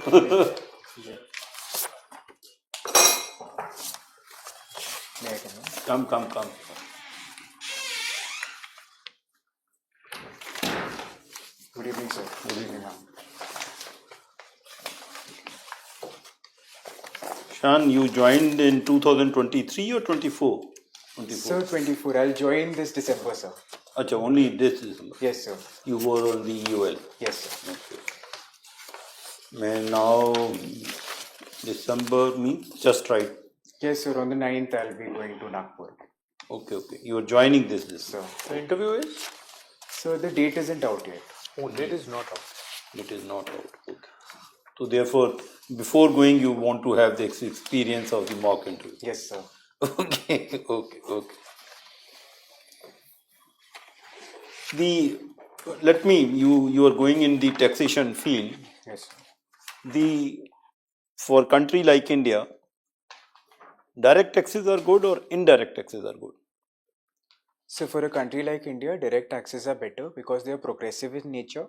Come. Good evening, sir. Good evening. Shan, you joined in 2023 or 24? 24. Sir, 24. I'll join this December, sir. Acha, only this December? Yes, sir. You were on the EUL? Yes, sir. Okay. Now, December means just right. Yes, sir. On the 9th, I'll be going to Nagpur. Okay. You are joining this. So, The interview is? so the date isn't out yet. Oh, date is not out. It is not out. Okay. So therefore, before going, you want to have the experience of the mock interview. Yes, sir. Okay. You are going in the taxation field. Yes, sir. For country like India, direct taxes are good or indirect taxes are good? So for a country like India, direct taxes are better because they are progressive in nature.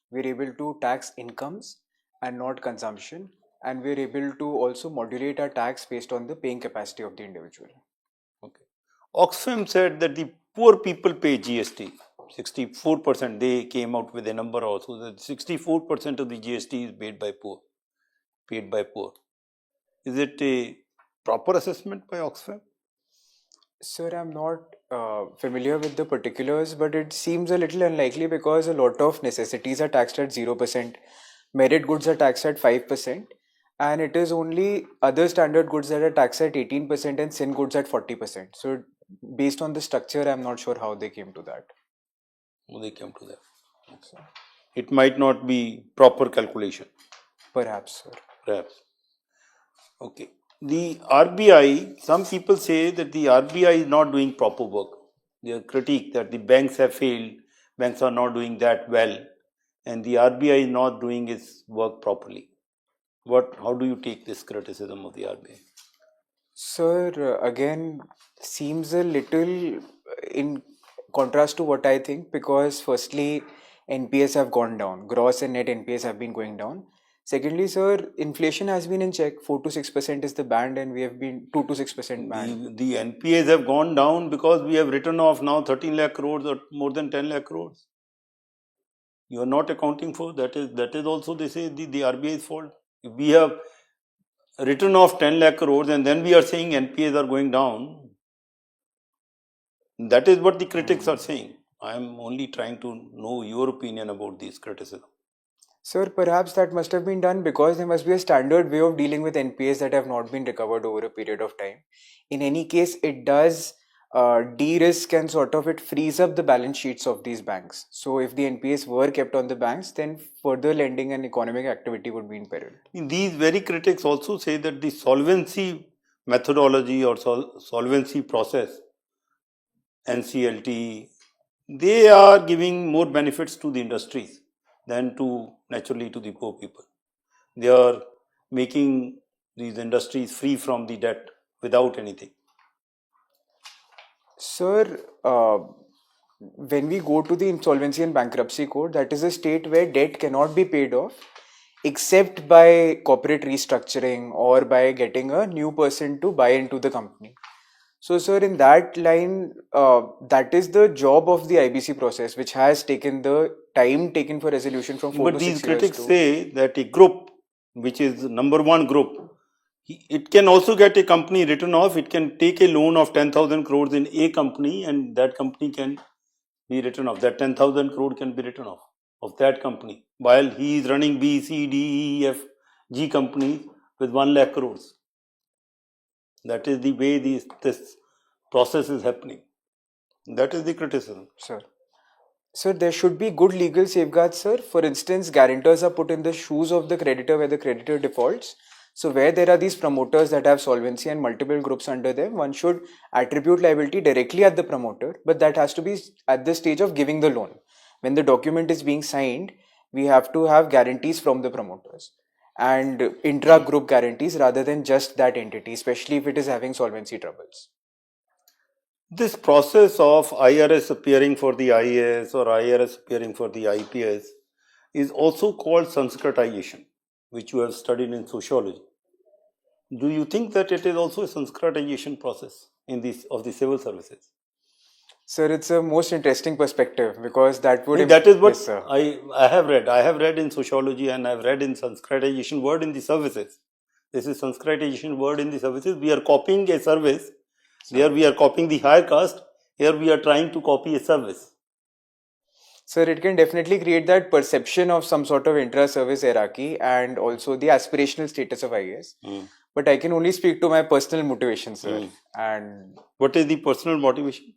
We're able to tax incomes and not consumption, and we're able to also modulate our tax based on the paying capacity of the individual. Okay. Oxfam said that the poor people pay GST. 64%. They came out with a number also that 64% of the GST is paid by poor. Is it a proper assessment by Oxfam? Sir, I'm not familiar with the particulars, but it seems a little unlikely because a lot of necessities are taxed at 0%, merit goods are taxed at 5%, and it is only other standard goods that are taxed at 18% and sin goods at 40%. So, based on the structure, I'm not sure how they came to that. They came to that. Okay. It might not be proper calculation. Perhaps, sir. Perhaps. Okay. The RBI, some people say that the RBI is not doing proper work. They critique that the banks have failed, banks are not doing that well, and the RBI is not doing its work properly. How do you take this criticism of the RBI? Sir, again, seems a little in contrast to what I think, because firstly, NPS have gone down. Gross and net NPS have been going down. Secondly, sir, inflation has been in check. 4 to 6% is the band, and we have been 2 to 6% band. The NPAs have gone down because we have written off now 13 lakh crores or more than 10 lakh crores. You are not accounting for that. Is also, they say, the RBI's fault. If we have written off 10 lakh crores and then we are saying NPAs are going down, that is what the critics are saying. I am only trying to know your opinion about this criticism. Sir, perhaps that must have been done because there must be a standard way of dealing with NPAs that have not been recovered over a period of time. In any case, it does de-risk and it frees up the balance sheets of these banks. So if the NPAs were kept on the banks, then further lending and economic activity would be in peril. These very critics also say that the solvency methodology or solvency process, NCLT, they are giving more benefits to the industries than naturally to the poor people. They are making these industries free from the debt without anything. Sir, when we go to the insolvency and bankruptcy court, that is a state where debt cannot be paid off except by corporate restructuring or by getting a new person to buy into the company. So, sir, in that line, that is the job of the IBC process, which has taken the time taken for resolution from 4 to 6 years. But these critics say that a group, which is number one group, it can also get a company written off. It can take a loan of 10,000 crores in a company and that company can be written off. That 10,000 crore can be written off of that company while he is running B, C, D, E, F, G companies with 1 lakh crores. That is the way this process is happening. That is the criticism. Sir. Sir, there should be good legal safeguards, sir. For instance, guarantors are put in the shoes of the creditor where the creditor defaults. So where there are these promoters that have solvency and multiple groups under them, one should attribute liability directly at the promoter, but that has to be at the stage of giving the loan. When the document is being signed, we have to have guarantees from the promoters and intra-group guarantees rather than just that entity, especially if it is having solvency troubles. This process of IRS appearing for the IAS or IRS appearing for the IPS is also called Sanskritization. which you have studied in sociology, do you think that it is also a Sanskritization process in this of the civil services? Sir, it's a most interesting perspective because that would... That is what Yes, sir. I have read. I have read in sociology and I have read in Sanskritization word in the services. This is Sanskritization word in the services. We are copying a service. There we are copying the higher caste. Here we are trying to copy a service. Sir, it can definitely create that perception of some sort of intra-service hierarchy and also the aspirational status of IAS. But I can only speak to my personal motivation, sir. And what is the personal motivation?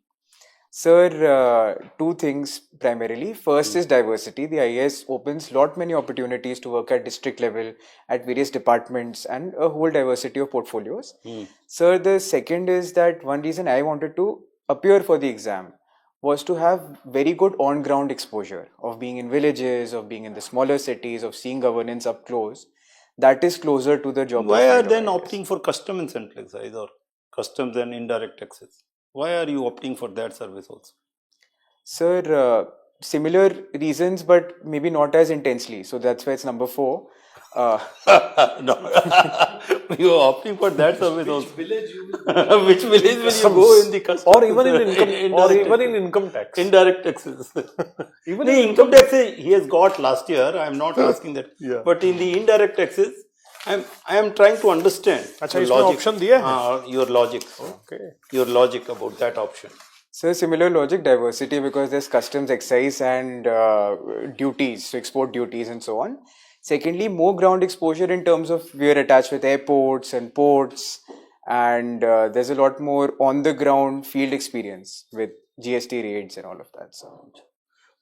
Sir, two things primarily. First is diversity. The IAS opens lot many opportunities to work at district level, at various departments, and a whole diversity of portfolios. Sir, the second is that one reason I wanted to appear for the exam was to have very good on-ground exposure of being in villages, of being in the smaller cities, of seeing governance up close. That is closer to the job. Why are then opting for custom and central excise or customs and indirect taxes? Why are you opting for that service also? Sir, similar reasons, but maybe not as intensely. So that's why it's number 4. No, you are opting for that service also. Village you will Which village will you go in the customs? or even in income or even in income tax. Indirect taxes. Even the income tax he has got last year. I am not asking that. Yeah. But in the indirect taxes, I am trying to understand अच्छा, your इसमें logic. option दिया है? Your logic. Okay. Your logic about that option. So similar logic, diversity, because there's customs, excise and duties, so export duties and so on. Secondly, more ground exposure in terms of we are attached with airports and ports, and there's a lot more on the ground field experience with GST raids and all of that. So.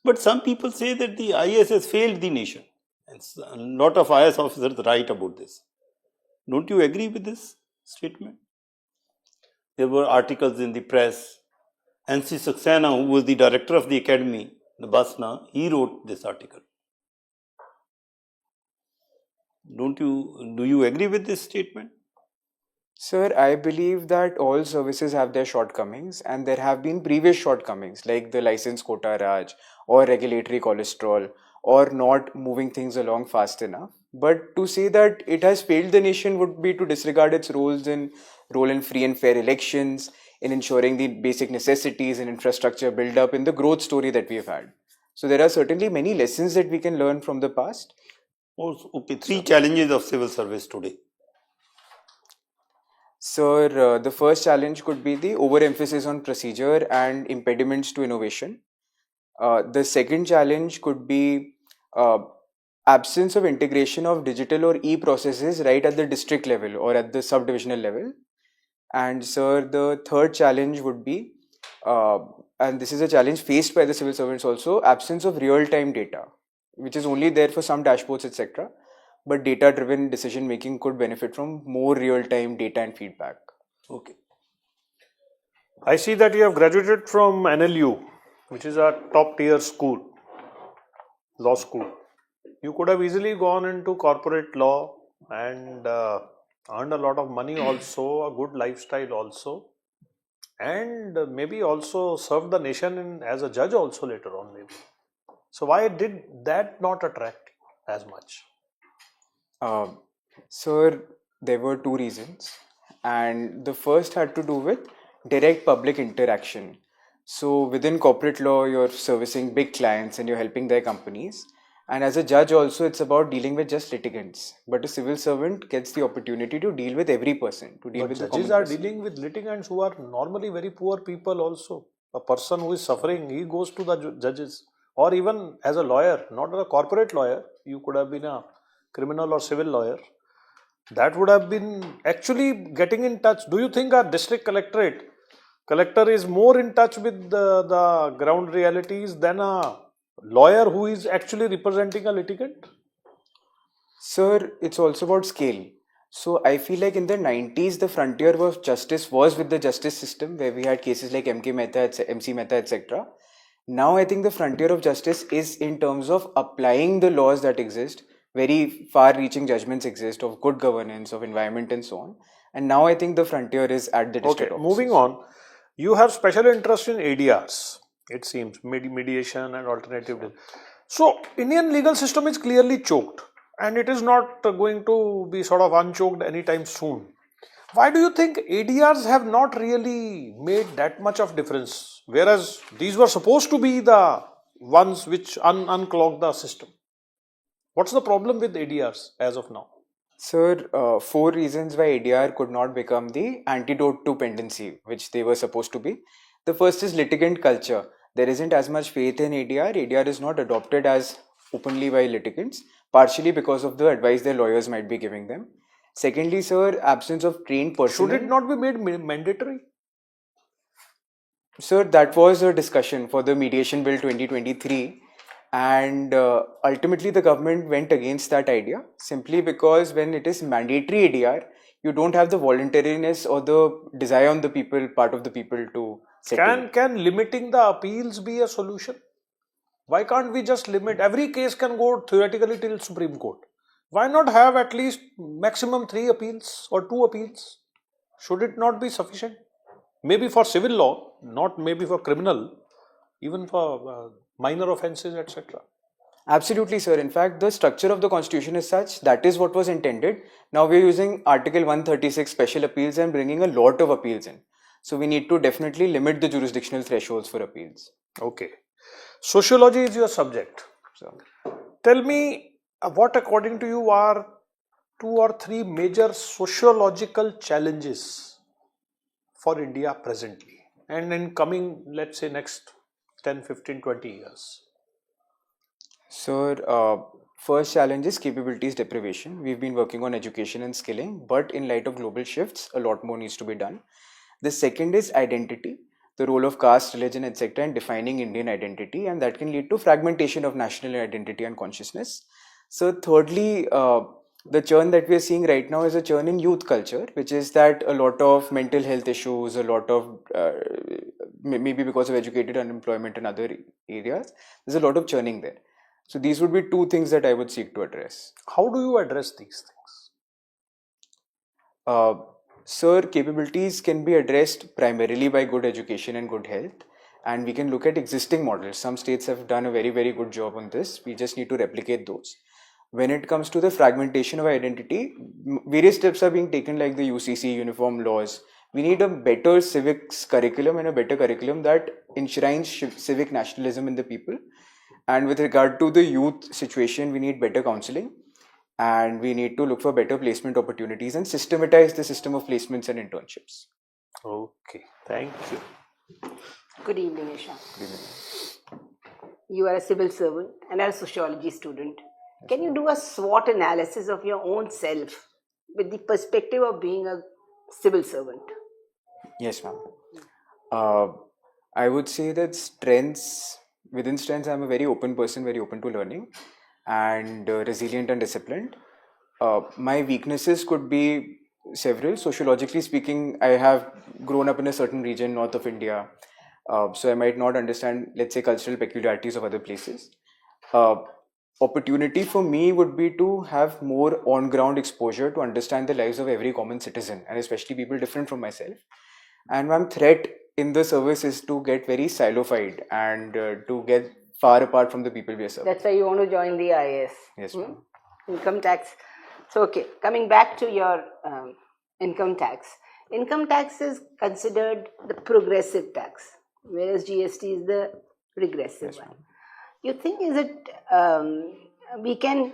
But some people say that the IAS has failed the nation. And a lot of IAS officers write about this. Don't you agree with this statement? There were articles in the press. N.C. Saxena, who was the director of the academy, the Basna, he wrote this article. Do you agree with this statement? Sir, I believe that all services have their shortcomings, and there have been previous shortcomings like the license quota raj or regulatory cholesterol or not moving things along fast enough. But to say that it has failed the nation would be to disregard its role in free and fair elections, in ensuring the basic necessities and infrastructure build up in the growth story that we've had. So there are certainly many lessons that we can learn from the past. Okay, 3 challenges of civil service today. Sir, the first challenge could be the overemphasis on procedure and impediments to innovation. The second challenge could be absence of integration of digital or e-processes right at the district level or at the subdivisional level. And sir, the third challenge would be, and this is a challenge faced by the civil servants also, absence of real-time data, which is only there for some dashboards, etc. But data-driven decision making could benefit from more real-time data and feedback. Okay. I see that you have graduated from NLU, which is a top tier school, law school. You could have easily gone into corporate law and earned a lot of money also, a good lifestyle also, and maybe also served the nation as a judge also later on maybe. So why did that not attract you as much? Sir, there were 2 reasons, and the first had to do with direct public interaction. So within corporate law, you're servicing big clients and you're helping their companies. And as a judge also, it's about dealing with just litigants. But a civil servant gets the opportunity to deal with every person, to deal But with the judges common are person. dealing with litigants who are normally very poor people also. A person who is suffering, he goes to the judges. Or even as a lawyer, not a corporate lawyer, you could have been a criminal or civil lawyer. That would have been actually getting in touch. Do you think our district collector is more in touch with the ground realities than a lawyer who is actually representing a litigant? Sir, it's also about scale. So I feel like in the 90s, the frontier of justice was with the justice system, where we had cases like MC Mehta, etc. Now I think the frontier of justice is in terms of applying the laws that exist. Very far-reaching judgments exist of good governance, of environment and so on. And now I think the frontier is at the district offices. Moving on, you have special interest in ADRs, it seems, mediation and alternative. So, Indian legal system is clearly choked. and it is not going to be sort of unchoked anytime soon. Why do you think ADRs have not really made that much of difference, whereas these were supposed to be the ones which unclog the system? What's the problem with ADRs as of now? Sir, four reasons why ADR could not become the antidote to pendency, which they were supposed to be. The first is litigant culture. There isn't as much faith in ADR. ADR is not adopted as openly by litigants, partially because of the advice their lawyers might be giving them. Secondly, sir, absence of trained personnel. Should it not be made mandatory? Sir, that was a discussion for the Mediation Bill 2023, and ultimately the government went against that idea simply because when it is mandatory ADR, you don't have the voluntariness or the desire on the people, part of the people to settle. Can limiting the appeals be a solution? Why can't we just limit? Every case can go theoretically till Supreme Court. Why not have at least maximum 3 appeals or 2 appeals? Should it not be sufficient? Maybe for civil law, not maybe for criminal, even for minor offences, etc. Absolutely, sir. In fact, the structure of the constitution is such that is what was intended. Now we're using Article 136 special appeals and bringing a lot of appeals in. So we need to definitely limit the jurisdictional thresholds for appeals. Okay. Sociology is your subject. So, Tell me what, according to you, are 2 or 3 major sociological challenges for India presently and in coming, let's say, next 10, 15, 20 years? Sir, first challenge is capabilities deprivation. We've been working on education and skilling, but in light of global shifts, a lot more needs to be done. The second is identity, the role of caste, religion, etc. in defining Indian identity, and that can lead to fragmentation of national identity and consciousness. So, thirdly, the churn that we are seeing right now is a churn in youth culture, which is that a lot of mental health issues, a lot of maybe because of educated unemployment in other areas, there's a lot of churning there. So these would be 2 things that I would seek to address. How do you address these things? Sir, capabilities can be addressed primarily by good education and good health, and we can look at existing models. Some states have done a very, very good job on this. We just need to replicate those. When it comes to the fragmentation of identity, various steps are being taken, like the UCC, uniform laws. We need a better civics curriculum and a better curriculum that enshrines civic nationalism in the people. And with regard to the youth situation, we need better counseling, and we need to look for better placement opportunities and systematize the system of placements and internships. Okay, thank you. Good evening, ISHAN. You are a civil servant and are a sociology student. Can you do a SWOT analysis of your own self with the perspective of being a civil servant? Yes, ma'am. I would say that within strengths, I'm a very open person, very open to learning, and resilient and disciplined. My weaknesses could be several. Sociologically speaking, I have grown up in a certain region north of India, so I might not understand, let's say, cultural peculiarities of other places. Opportunity for me would be to have more on-ground exposure to understand the lives of every common citizen, and especially people different from myself. And one threat in the service is to get very silofied and to get far apart from the people we are serving. That's why you want to join the IAS. Yes, ma'am. Income tax. So, okay, coming back to your income tax. Income tax is considered the progressive tax, whereas GST is the regressive one. You think is it we can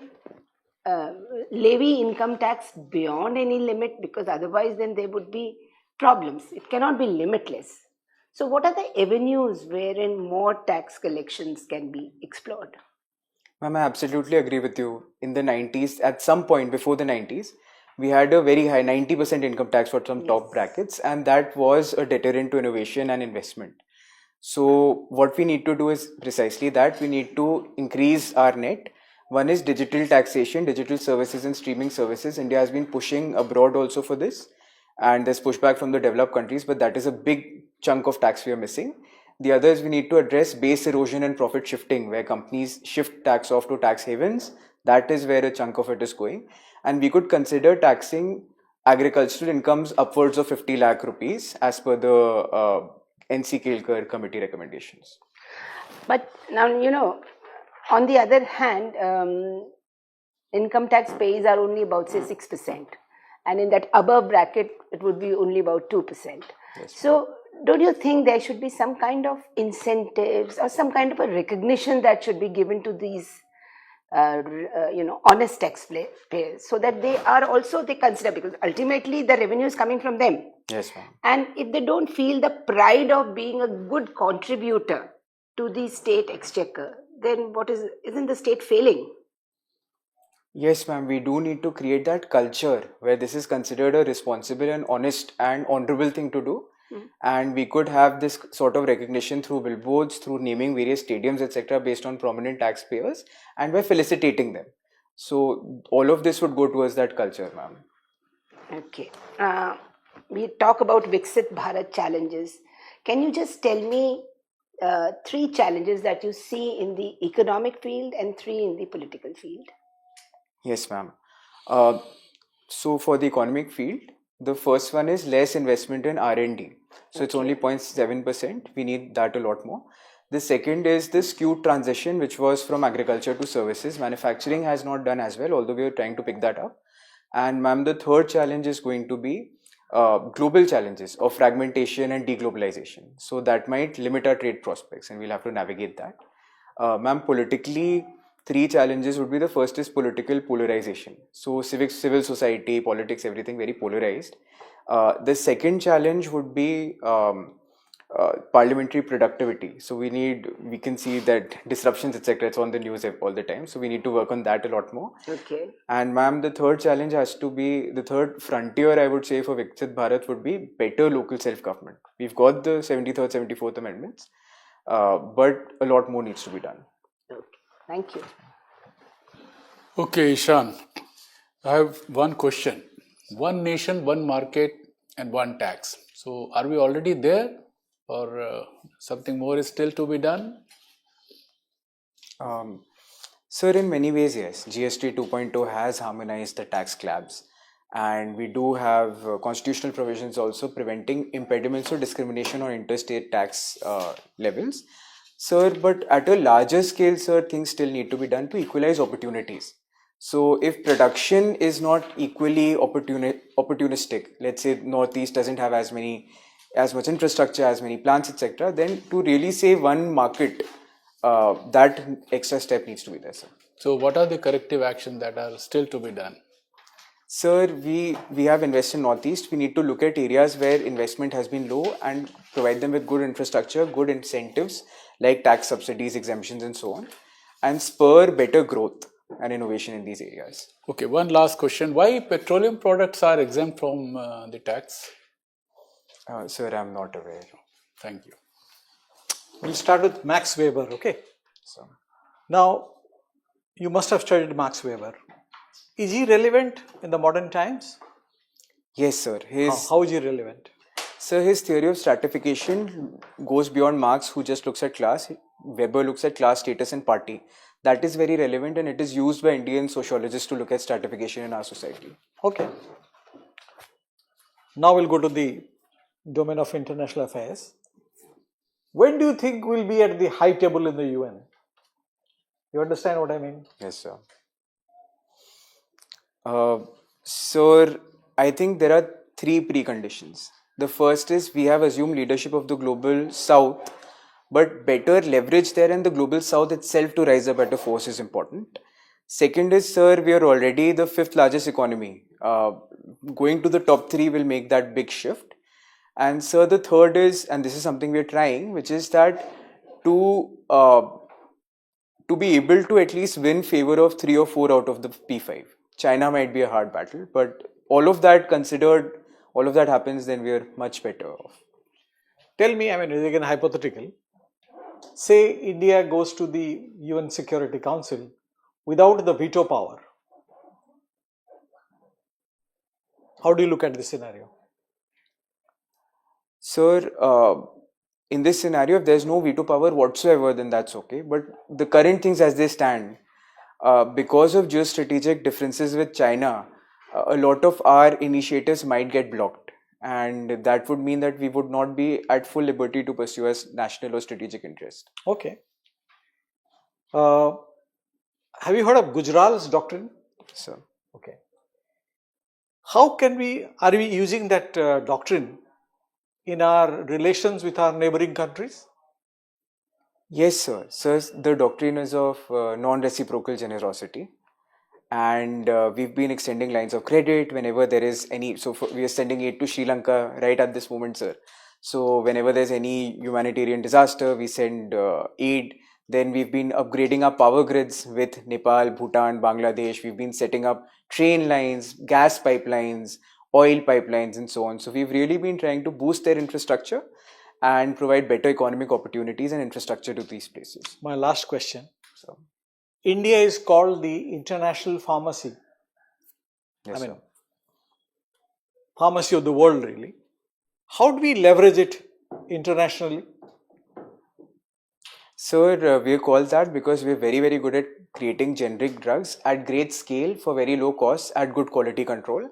levy income tax beyond any limit, because otherwise then there would be problems. It cannot be limitless. So what are the avenues wherein more tax collections can be explored? Ma'am, I absolutely agree with you. In the 90s, at some point before the 90s, we had a very high 90% income tax for some top brackets, and that was a deterrent to innovation and investment. So what we need to do is precisely that. We need to increase our net. One is digital taxation, digital services and streaming services. India has been pushing abroad also for this, and there's pushback from the developed countries, but that is a big chunk of tax we are missing. The other is we need to address base erosion and profit shifting, where companies shift tax off to tax havens. That is where a chunk of it is going. And we could consider taxing agricultural incomes upwards of 50 lakh rupees as per the NC Kelkar committee recommendations. But now, on the other hand, income tax pays are only about say 6%, and in that above bracket it would be only about 2%. So don't you think there should be some kind of incentives or some kind of a recognition that should be given to these honest taxpayers, so that they consider, because ultimately the revenue is coming from them. Yes, ma'am. And if they don't feel the pride of being a good contributor to the state exchequer, then isn't the state failing? Yes, ma'am. We do need to create that culture where this is considered a responsible and honest and honorable thing to do. And we could have this sort of recognition through billboards, through naming various stadiums, etc., based on prominent taxpayers, and by felicitating them. So all of this would go towards that culture, ma'am. Okay. We talk about Viksit Bharat challenges. Can you just tell me 3 challenges that you see in the economic field and 3 in the political field? Yes, ma'am. So for the economic field, the first one is less investment in R&D. So it's only 0.7%. We need that a lot more. The second is the skewed transition, which was from agriculture to services. Manufacturing has not done as well, although we are trying to pick that up. And ma'am, the third challenge is going to be global challenges of fragmentation and deglobalization. So that might limit our trade prospects, and we'll have to navigate that. Ma'am, politically, 3 challenges would be: the first is political polarization. So civil society, politics, everything very polarized. The second challenge would be parliamentary productivity. So we can see that disruptions, etc., it's on the news all the time. So we need to work on that a lot more. Okay. And ma'am, the third challenge has to be, the third frontier, I would say, for Viksit Bharat would be better local self-government. We've got the 73rd, 74th amendments, but a lot more needs to be done. Okay. Thank you. Okay, Ishan, I have one question. One nation, one market, and one tax. So, are we already there, or something more is still to be done? Sir, in many ways, yes. GST 2.0 has harmonized the tax slabs, and we do have constitutional provisions also preventing impediments or discrimination on interstate tax levels. Sir, but at a larger scale, sir, things still need to be done to equalize opportunities. So if production is not equally opportunistic, let's say Northeast doesn't have as much infrastructure, as many plants, etc., then to really save one market, that extra step needs to be there, sir. So, what are the corrective actions that are still to be done? Sir, we have invested in Northeast. We need to look at areas where investment has been low and provide them with good infrastructure, good incentives like tax subsidies, exemptions, and so on, and spur better growth and innovation in these areas. Okay, one last question. Why petroleum products are exempt from the tax? Sir, I'm not aware. Thank you. We'll start with Max Weber, okay? So, Now, you must have studied Max Weber. Is he relevant in the modern times? yes, sir. How is he relevant? Sir, his theory of stratification goes beyond Marx, who just looks at class. Weber looks at class, status, and party. That is very relevant, and it is used by Indian sociologists to look at stratification in our society. Okay. Now we'll go to the domain of international affairs. When do you think we'll be at the high table in the UN? You understand what I mean? Yes, sir. Sir, I think there are 3 preconditions. The first is we have assumed leadership of the global south, but better leverage there and the global south itself to rise up at a force is important. Second is, sir, we are already the 5th largest economy. Going to the top 3 will make that big shift. And sir, the third is, and this is something we are trying, which is that to be able to at least win favor of 3 or 4 out of the P5. China might be a hard battle, but all of that considered, all of that happens, then we are much better off. Tell me, I mean, again hypothetical. Say India goes to the UN Security Council without the veto power. How do you look at this scenario? Sir, in this scenario, if there's no veto power whatsoever, then that's okay. But the current things as they stand, because of geostrategic differences with China, a lot of our initiatives might get blocked. And that would mean that we would not be at full liberty to pursue as national or strategic interest. Okay. Have you heard of Gujral's doctrine? sir. Okay. How are we using that doctrine in our relations with our neighboring countries? Yes, sir. Sir, the doctrine is of non-reciprocal generosity. And we've been extending lines of credit whenever there is any. So we are sending aid to Sri Lanka right at this moment, sir. So whenever there's any humanitarian disaster, we send aid. Then we've been upgrading our power grids with Nepal, Bhutan, Bangladesh. We've been setting up train lines, gas pipelines, oil pipelines, and so on. So we've really been trying to boost their infrastructure and provide better economic opportunities and infrastructure to these places. My last question. So, India is called the international pharmacy. yes, sir. Pharmacy of the world, really. How do we leverage it internationally? Sir, we call that because we're very, very good at creating generic drugs at great scale for very low cost at good quality control.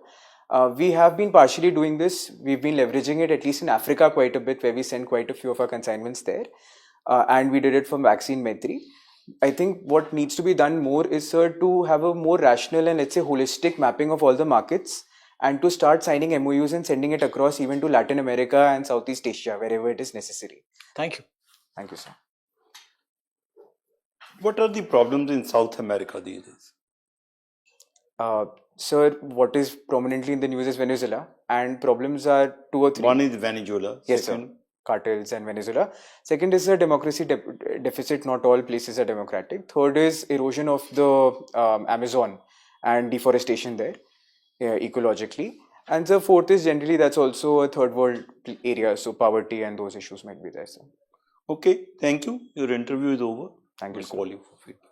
We have been partially doing this. We've been leveraging it at least in Africa quite a bit, where we send quite a few of our consignments there. And we did it from Vaccine Maitri. I think what needs to be done more is, sir, to have a more rational and, let's say, holistic mapping of all the markets, and to start signing MOUs and sending it across even to Latin America and Southeast Asia, wherever it is necessary. Thank you. Thank you, sir. What are the problems in South America these days? Sir, what is prominently in the news is Venezuela, and problems are 2 or 3. One is Venezuela. Yes, Second, sir. Cartels and Venezuela. Second is the democracy deficit. Not all places are democratic. Third is erosion of the Amazon and deforestation there, ecologically. And the fourth is generally that's also a third world area, so poverty and those issues might be there, sir. Okay, thank you. Your interview is over. Thank you, We'll sir. call you for feedback.